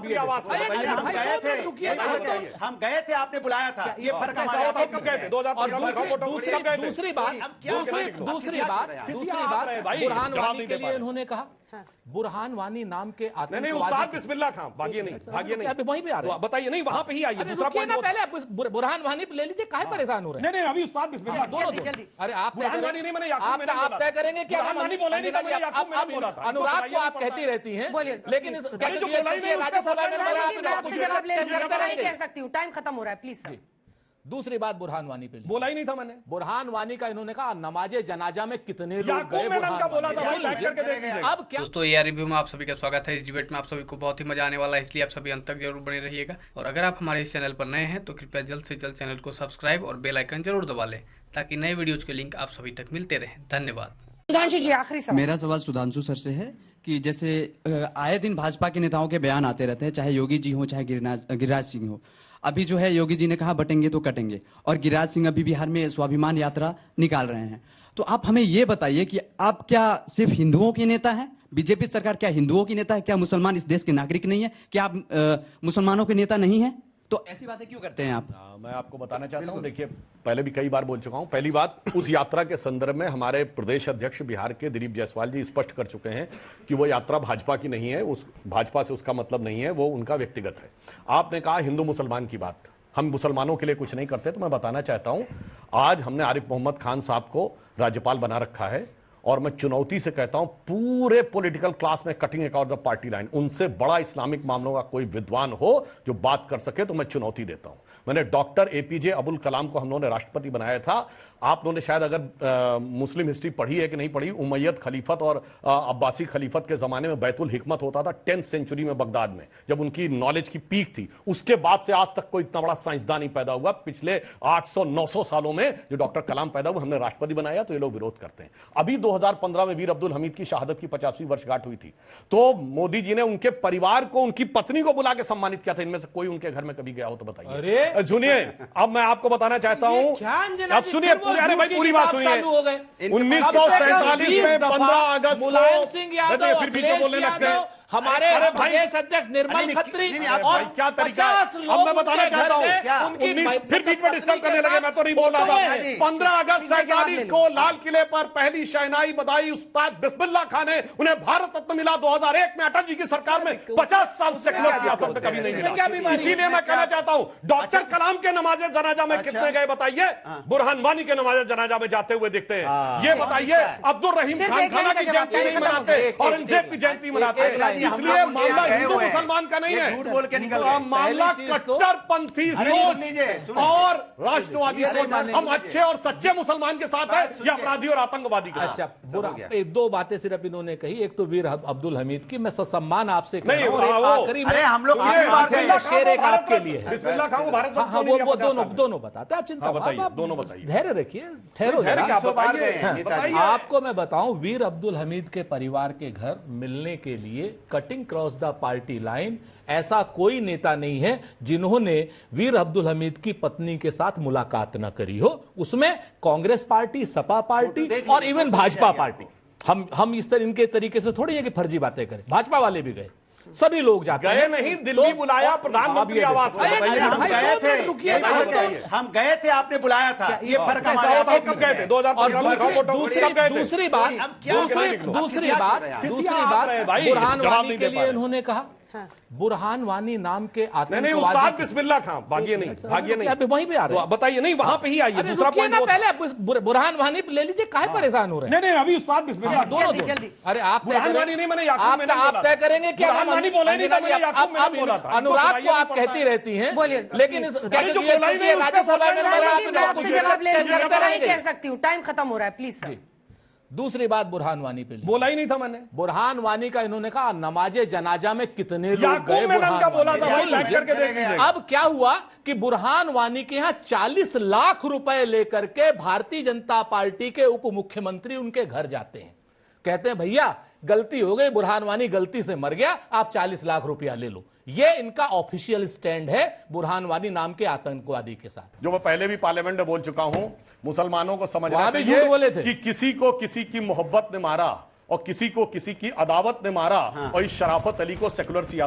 प्रधानमंत्री आवास में हम गए थे, आपने बुलाया था, ये फर्क हमारा। दूसरी बात बुरहान वानी के लिए इन्होंने कहा, बुरहान वानी नाम के नहीं उस्ताद बिस्मिल्लाह खां, भागिए नहीं वहीं पे आ रहे हैं, बताइए नहीं वहां पे ही आइए। दूसरा पॉइंट पहले बुरहान वानी ले लीजिए, काहे परेशान हो रहे हैं? नहीं अभी उस्ताद बिस्मिल्लाह अरे आप बुरहान वानी नहीं, मैंने आप तय करेंगे कि अनुराग को आप कहती रहती हैं, लेकिन राज्यसभा में कह सकती हूँ, टाइम खत्म हो रहा है, प्लीज सर। दूसरी बात बुरहान वानी पे बोला ही नहीं था मैंने। बुरहान वानी का इन्होंने कहा नमाजे जनाजा में कितने लोग गए, बोला था अब क्या। दोस्तों ये रिव्यू में आप सभी का स्वागत है। इस डिबेट में आप सभी को बहुत ही मजा आने वाला है, इसलिए आप सभी अंत तक जरूर बने रहिएगा। और अगर आप हमारे इस चैनल पर नए हैं तो कृपया जल्द से जल्द चैनल को सब्सक्राइब और बेल आइकन जरूर दबा लें, ताकि नए वीडियोज के लिंक आप सभी तक मिलते रहे। धन्यवाद। सुधांशु जी आखिरी सवाल। मेरा सवाल सुधांशु सर से है कि जैसे आए दिन भाजपा के नेताओं के बयान आते रहते हैं, चाहे योगी जी हो चाहे गिरिराज सिंह हो। अभी जो है योगी जी ने कहा बटेंगे तो कटेंगे, और गिरिराज सिंह अभी बिहार में स्वाभिमान यात्रा निकाल रहे हैं। तो आप हमें ये बताइए कि आप क्या सिर्फ हिंदुओं के नेता हैं? बीजेपी सरकार क्या हिंदुओं की नेता है? क्या मुसलमान इस देश के नागरिक नहीं है? क्या आप मुसलमानों के नेता नहीं है? तो ऐसी बातें क्यों करते हैं आप? मैं आपको बताना चाहता हूं, देखिए पहले भी कई बार बोल चुका हूं। पहली बात, उस यात्रा के संदर्भ में हमारे प्रदेश अध्यक्ष बिहार के दिलीप जायसवाल जी स्पष्ट कर चुके हैं कि वो यात्रा भाजपा की नहीं है, उस भाजपा से उसका मतलब नहीं है, वो उनका व्यक्तिगत है। आपने कहा हिंदू मुसलमान की बात, हम मुसलमानों के लिए कुछ नहीं करते, तो मैं बताना चाहता हूं आज हमने आरिफ मोहम्मद खान साहब को राज्यपाल बना रखा है, और मैं चुनौती से कहता हूं पूरे पॉलिटिकल क्लास में cutting accord the party line, उनसे बड़ा इस्लामिक मामलों का कोई विद्वान हो जो बात कर सके तो मैं चुनौती देता हूं। मैंने डॉक्टर एपीजे अब्दुल कलाम को हम लोगों ने राष्ट्रपति बनाया था। आप लोगों ने शायद अगर मुस्लिम हिस्ट्री पढ़ी है कि नहीं पढ़ी, उमैयद खलीफत और अब्बासी खलीफत के जमाने में बैतुल हिकमत होता था 10th सेंचुरी में बगदाद में, जब उनकी नॉलेज की पीक थी। उसके बाद से आज तक कोई इतना बड़ा साइंसदान नहीं पैदा हुआ। पिछले 800-900 सालों में जो डॉक्टर कलाम पैदा हुए, हमने राष्ट्रपति बनाया, तो ये लोग विरोध करते हैं। अभी 2015 में वीर अब्दुल हमीद की शहादत की 50वीं वर्षगांठ हुई थी, तो मोदी जी ने उनके परिवार को, उनकी पत्नी को बुला के सम्मानित किया था। इनमें से कोई उनके घर में कभी गया हो तो बताइए। सुनिए, अब मैं आपको बताना चाहता हूं, अब सुनिए, अरे भाई पूरी बात सुनिए। 1947 में 15 अगस्त मुलायम सिंह यादव, फिर पीछे बोलने लगते हैं हमारे प्रदेश अध्यक्ष निर्मल खत्री और क्या तरीका है? अब मैं बताना चाहता हूं, फिर बीच में डिस्टर्ब करने लगे, मैं तो नहीं बोल रहा था। 15 अगस्त 47 को लाल किले पर पहली शहनाई बधाई उस्ताद बिस्मिल्लाह खान ने, उन्हें भारत रत्न मिला। 2001 में अटल जी की सरकार में 50 साल सेकुलर सियासत में कभी नहीं मिला। इसीलिए मैं कहना चाहता हूं, डॉक्टर कलाम के नमाजे जनाजा में कितने गए बताइए? बुरहान वानी के नमाजे जनाजा में जाते हुए दिखते हैं, ये बताइए। अब्दुल रहीम खान खाना की जयंती नहीं मनाते, औरंगजेब की जयंती मनाते हैं। इसलिए मामला हिंदू मुसलमान का नहीं है, झूठ बोल के निकल गए। मामला कट्टरपंथी सोच और राष्ट्रवादी सोच। हम अच्छे और सच्चे मुसलमान के साथ है या अपराधी और आतंकवादी के साथ? अच्छा, बुरा दो बातें सिर्फ इन्होंने कही। एक तो वीर अब्दुल हमीद की मैं सम्मान आपसे नहीं, आखिरी में हम लोग शेर एक आपके लिए है। बिस्मिल्लाह खान को भारत हाँ, वो दोनों बताते। आप चिंता बताइए, दोनों बताइए, धैर्य रखिए, ठहरो। आपको मैं बताऊं, वीर अब्दुल हमीद के परिवार के घर मिलने के लिए cutting cross the party line ऐसा कोई नेता नहीं है जिन्होंने वीर अब्दुल हमीद की पत्नी के साथ मुलाकात न करी हो। उसमें कांग्रेस पार्टी, सपा पार्टी और इवन भाजपा पार्टी। हम इस तरह इनके तरीके से थोड़ी है कि फर्जी बातें करें, भाजपा वाले भी गए, सभी लोग जाते गए नहीं, दिल्ली बुलाया प्रधानमंत्री आवास में। हम गए थे, आपने बुलाया था, ये फर्क हमारा। कब गए थे? 2015 दूसरी बात बुरहान वानी के लिए इन्होंने कहा, बुरहान वानी नाम के नहीं उस्ताद बिस्मिल्लाह खां, भागिए नहीं वहीं पे आ रहे हैं, बताइए नहीं वहां पे ही आइए। दूसरा पॉइंट पहले बुरहान वानी ले लीजिए, काहे परेशान हो रहे हैं? नहीं अभी उस्ताद बिस्मिल्लाह जल्दी। अरे आप बुरहान वानी नहीं, मैंने आप तय करेंगे कि बुरहान वानी बोला ही नहीं था, मैंने याकूब मैंने बोला था। अनुराग को आप कहती रहती हैं, लेकिन राज्यसभा में कह सकती हूँ, टाइम खत्म हो रहा है, प्लीज सर। दूसरी बात बुरहान वानी पे बोला ही नहीं था मैंने। बुरहान वानी का इन्होंने कहा नमाजे जनाजा में कितने लोग गए। अब क्या हुआ कि बुरहान वानी के यहां 40 लाख रुपए लेकर के भारतीय जनता पार्टी के उप मुख्यमंत्री उनके घर जाते हैं, कहते हैं भैया गलती हो गई, बुरहान वानी गलती से मर गया, आप 40 लाख रुपया ले लो। ये इनका ऑफिशियल स्टैंड है बुरहान वानी नाम के आतंकवादी के साथ, जो मैं पहले भी पार्लियामेंट में बोल चुका हूं। मुसलमानों को समझना चाहिए बोले थे कि किसी को किसी की मोहब्बत ने मारा और किसी को किसी की अदावत ने मारा, और इस शराफत अली को सेकुलर सियासत